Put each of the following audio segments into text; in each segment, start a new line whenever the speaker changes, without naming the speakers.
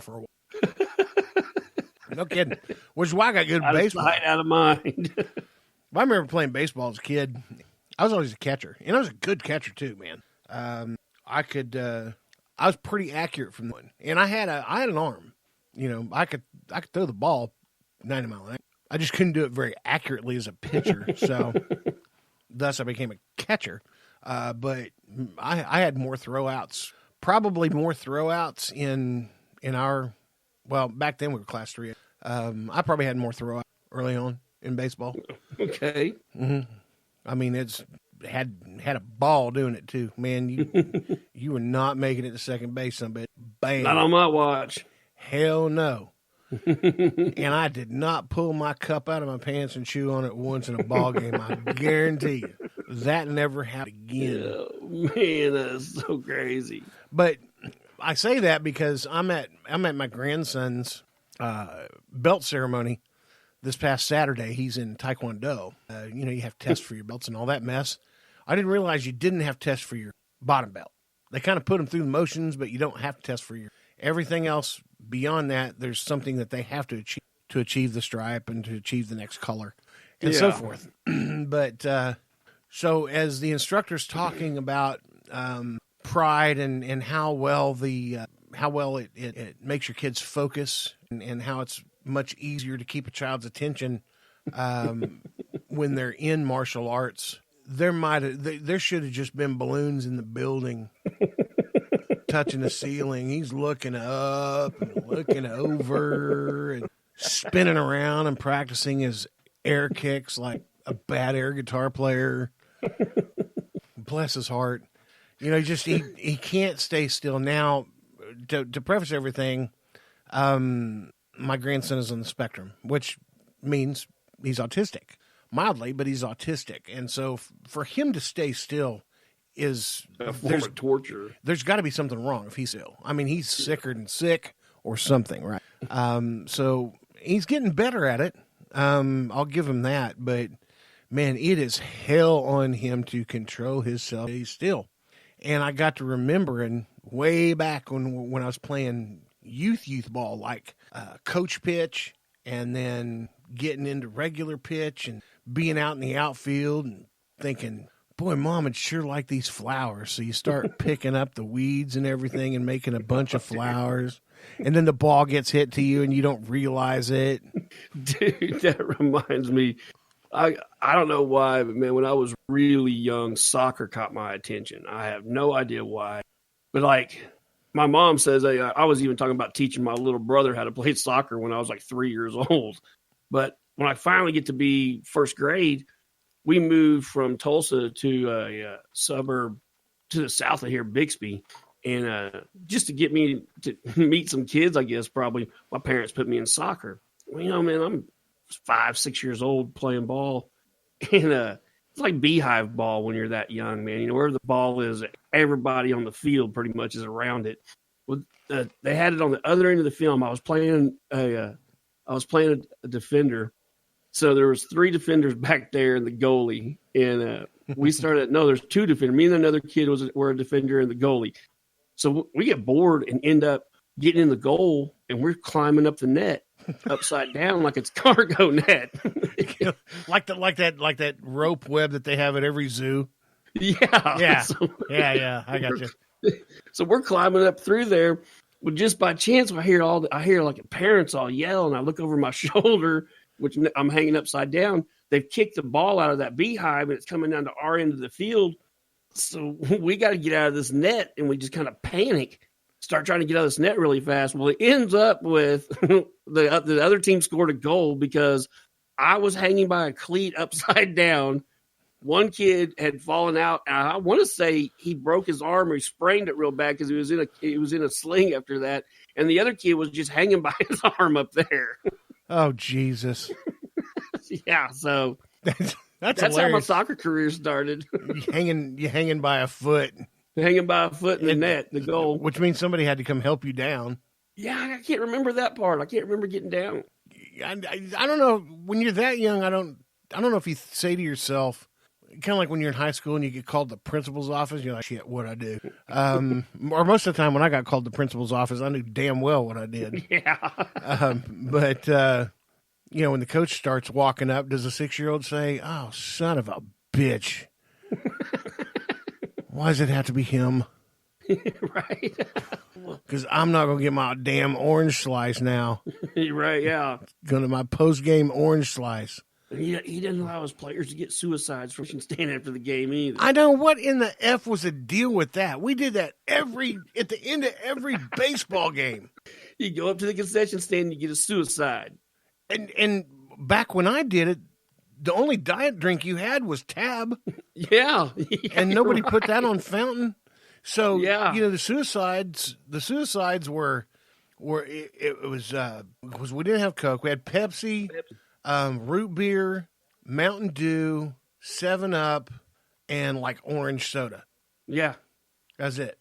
for a while. No kidding. Which is why I got good at
Out of
baseball.
sight, out of mind.
I remember playing baseball as a kid. I was always a catcher, and I was a good catcher too, man. I was pretty accurate from one, and I had an arm. You know, I could throw the ball 90 miles an hour. I just couldn't do it very accurately as a pitcher, so thus I became a catcher. But I had more throwouts, probably more throwouts in our. Well, back then we were class 3. I probably had more throwouts early on in baseball.
Okay.
Mm-hmm. I mean, it's had a ball doing it too, man. You were not making it to second base. Somebody, bam,
Not on my watch.
Hell no. And I did not pull my cup out of my pants and chew on it once in a ball game. I guarantee you that never happened again.
Oh, man, that's so crazy.
But I say that because I'm at my grandson's belt ceremony this past Saturday. He's in Taekwondo. You have to test for your belts and all that mess. I didn't realize you didn't have to test for your bottom belt. They kind of put them through the motions, but you don't have to test for your everything else. Beyond that, there's something that they have to achieve the stripe and to achieve the next color and so forth. But so as the instructor's talking about pride and how well it makes your kids focus and how it's much easier to keep a child's attention when they're in martial arts. There should have just been balloons in the building touching the ceiling. He's looking up and looking over and spinning around and practicing his air kicks like a bad air guitar player. Bless his heart. He can't stay still. Now, to preface everything, my grandson is on the spectrum, which means he's autistic. Mildly, but he's autistic. And so for him to stay still is
a form of torture.
There's got to be something wrong if he's ill. I mean, he's sicker than sick or something, right? So he's getting better at it. I'll give him that. But, man, it is hell on him to control himself. He's still. And I got to remembering way back when I was playing youth ball, like coach pitch and then getting into regular pitch and being out in the outfield and thinking, boy, Mom would sure like these flowers. So you start picking up the weeds and everything and making a bunch of flowers. And then the ball gets hit to you and you don't realize it.
Dude, that reminds me. I don't know why, but, man, when I was really young, soccer caught my attention. I have no idea why. But, like, my mom says, I was even talking about teaching my little brother how to play soccer when I was, like, 3 years old. But when I finally get to be first grade, we moved from Tulsa to a suburb to the south of here, Bixby. And just to get me to meet some kids, I guess, probably, my parents put me in soccer. Well, man, I'm 5, 6 years old playing ball. And it's like beehive ball when you're that young, man. Wherever the ball is, everybody on the field pretty much is around it. Well, they had it on the other end of the field. I was playing a defender. So there was 3 defenders back there and the goalie. And we started, no, there's 2 defenders. Me and another kid were a defender and the goalie. So we get bored and end up getting in the goal, and we're climbing up the net upside down like it's cargo net.
like that rope web that they have at every zoo.
Yeah.
Yeah. I got you.
So we're climbing up through there. Well, just by chance, I hear like the parents all yell, and I look over my shoulder, which I'm hanging upside down. They've kicked the ball out of that beehive, and it's coming down to our end of the field. So we got to get out of this net, and we just kind of panic, start trying to get out of this net really fast. Well, it ends up with the other team scored a goal because I was hanging by a cleat upside down. One kid had fallen out. And I want to say he broke his arm or he sprained it real bad because he was in a sling after that. And the other kid was just hanging by his arm up there.
Oh, Jesus.
Yeah, so that's
hilarious.
how my soccer career started.
You hanging by a foot.
Hanging by a foot in the net, the goal.
Which means somebody had to come help you down.
Yeah, I can't remember that part. I can't remember getting down.
I don't know. When you're that young, I don't know if you say to yourself, kind of like when you're in high school and you get called to the principal's office, you're like, shit, what'd I do? Or most of the time when I got called to the principal's office, I knew damn well what I did.
Yeah.
But when the coach starts walking up, does a 6-year-old say, oh, son of a bitch. Why does it have to be him?
Right.
Because I'm not going to get my damn orange slice now.
Right, yeah.
Going to my post-game orange slice.
He doesn't allow his players to get suicides from stand after the game either.
I know. What in the F was the deal with that? We did that at the end of every baseball game.
You go up to the concession stand and you get a suicide.
And back when I did it, the only diet drink you had was Tab.
Yeah.
And nobody put that on fountain. So,
yeah.
The suicides were it was because we didn't have Coke. We had Pepsi. Root beer, Mountain Dew, 7-Up, and like orange soda.
Yeah.
That's it.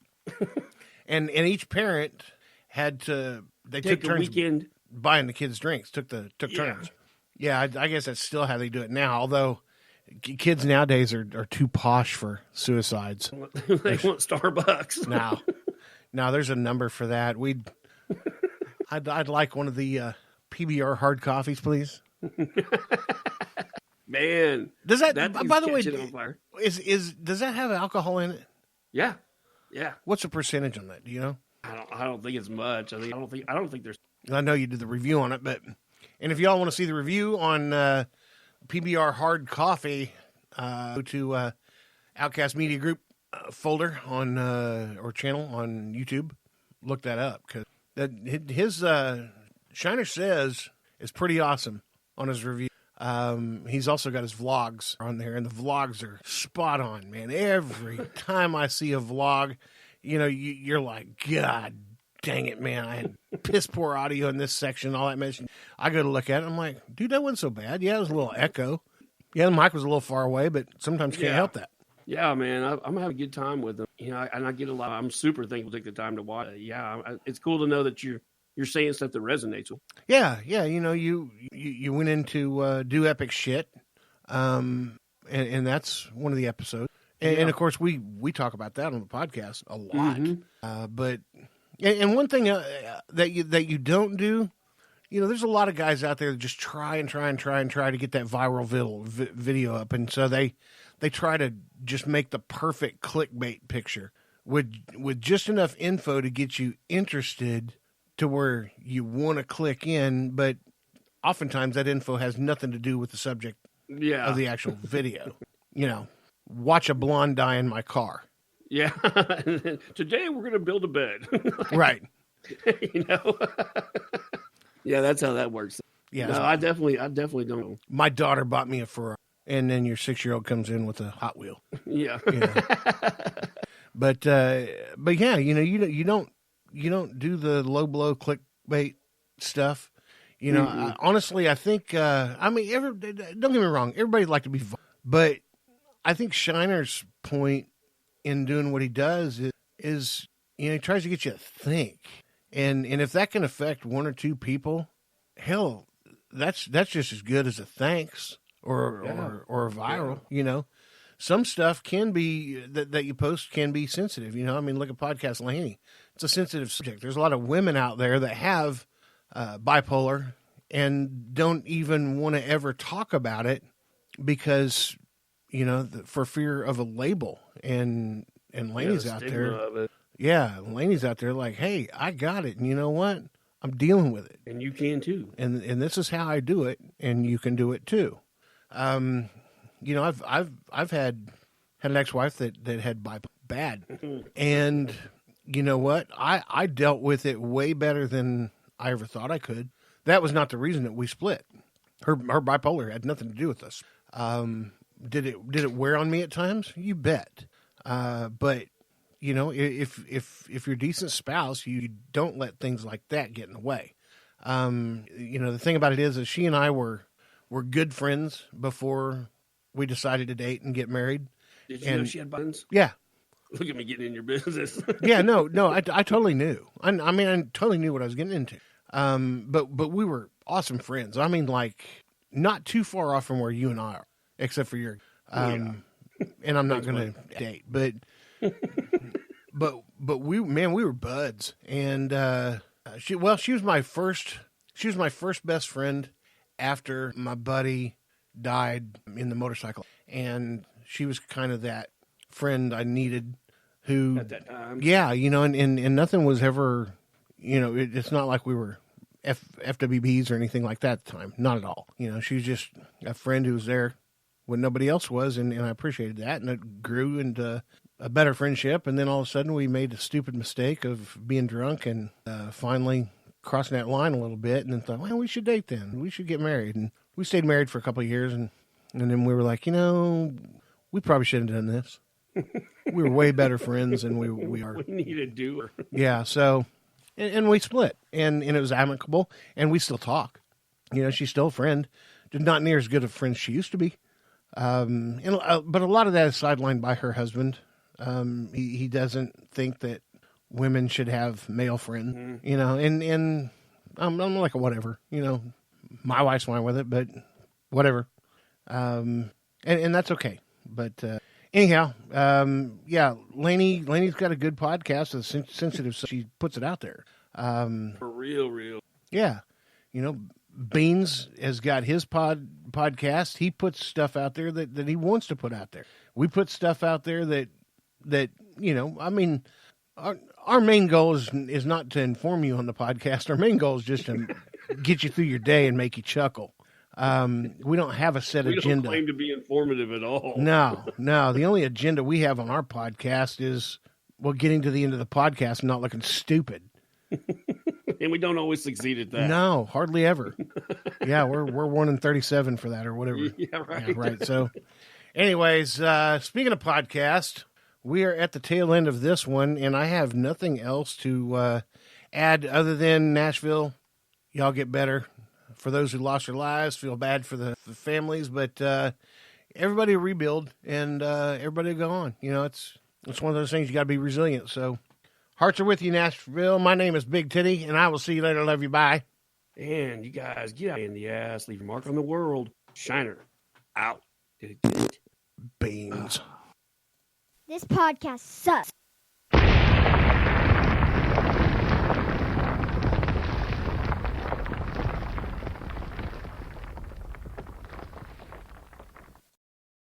and each parent had to took turns
weekend
buying the kids drinks. Took turns. Yeah, I guess that's still how they do it now. Although kids nowadays are too posh for suicides.
They want Starbucks.
Now there's a number for that. I'd like one of the PBR hard coffees, please.
Man,
does that by the way does that have alcohol in it?
Yeah.
What's the percentage on that? Do you know?
I don't think it's much. I don't think there's.
I know you did the review on it, and if y'all want to see the review on PBR hard coffee, go to Outcast Media Group folder on or channel on YouTube. Look that up because his Shiner Says is pretty awesome on his review. He's also got his vlogs on there, and the vlogs are spot on, man. Every time I see a vlog, you're like, God dang it, man. I had piss poor audio in this section, all that mess. I go to look at it, I'm like, dude, that wasn't so bad. Yeah, it was a little echo. Yeah, the mic was a little far away, but sometimes you can't help that.
Yeah, man, I'm having a good time with them. And I get a lot. I'm super thankful to take the time to watch. It's cool to know that you're saying stuff that resonates with.
Yeah. You went into do epic shit, and that's one of the episodes. And of course, we talk about that on the podcast a lot. Mm-hmm. But one thing that you don't do, there's a lot of guys out there that just try to get that viral video up, and so they try to just make the perfect clickbait picture with just enough info to get you interested to where you want to click in, but oftentimes that info has nothing to do with the subject of the actual video. Watch a blonde die in my car.
Yeah. Today we're going to build a bed.
Right.
Yeah, that's how that works. Yeah. No, I definitely don't.
My daughter bought me a Ferrari, and then your 6-year-old comes in with a Hot Wheel.
Yeah.
But yeah, you don't do the low blow clickbait stuff. Honestly, I think, don't get me wrong. Everybody'd like to be, but I think Shiner's point in doing what he does is he tries to get you to think. And if that can affect one or two people, hell, that's just as good as a thanks or a viral, Some stuff can be that you post can be sensitive. Look at Podcast Laney. It's a sensitive subject. There's a lot of women out there that have bipolar and don't even want to ever talk about it because, for fear of a label. And Laney's out there. Yeah, Laney's out there like, hey, I got it. And you know what? I'm dealing with it.
And you can too. And
this is how I do it, and you can do it too. I've had an ex-wife that had bipolar bad. And you know what? I dealt with it way better than I ever thought I could. That was not the reason that we split. Her bipolar had nothing to do with us. Did it wear on me at times? You bet. But if you're a decent spouse, you don't let things like that get in the way. The thing about it is she and I were good friends before we decided to date and get married.
Did you know she had buttons?
Yeah.
Look at me getting in your business.
Yeah, no, I totally knew. I totally knew what I was getting into. But we were awesome friends. Like not too far off from where you and I are, except for your, and I'm not going to date, but we were buds, and she was my first best friend after my buddy died in the motorcycle, and she was kind of that friend I needed who
At that time.
Yeah, and nothing was ever, it's not like we were FWBs or anything like that at the time. Not at all. She was just a friend who was there when nobody else was, and I appreciated that, and it grew into a better friendship, and then all of a sudden we made a stupid mistake of being drunk and finally crossing that line a little bit, and then thought, well, we should date then. We should get married. And we stayed married for a couple of years, and then we were like, we probably shouldn't have done this. We were way better friends than we are.
We need a doer.
Yeah, so, and we split, and it was amicable, and we still talk. She's still a friend, just not near as good a friend as she used to be. But a lot of that is sidelined by her husband. He doesn't think that women should have male friends, and I'm like, whatever, my wife's fine with it, but whatever. And that's okay. But, anyhow, Lainey's got a good podcast. It's sensitive, so she puts it out there.
For real.
Yeah. Beans has got his podcast. He puts stuff out there that he wants to put out there. We put stuff out there that our main goal is not to inform you on the podcast. Our main goal is just to get you through your day and make you chuckle. We don't have a set agenda.
We don't claim to be informative at all.
No. The only agenda we have on our podcast is, getting to the end of the podcast and not looking stupid.
And we don't always succeed at that.
No, hardly ever. Yeah, we're 1 in 37 for that or whatever.
Yeah, right.
Yeah, right. So, anyways, speaking of podcast, we are at the tail end of this one, and I have nothing else to add other than Nashville. Y'all get better. For those who lost their lives, feel bad for the families, but everybody rebuild and everybody go on. It's one of those things you got to be resilient. So, hearts are with you, Nashville. My name is Big Titty, and I will see you later. Love you. Bye.
And you guys get out in the ass, leave your mark on the world. Shiner out.
Beans.
This podcast sucks.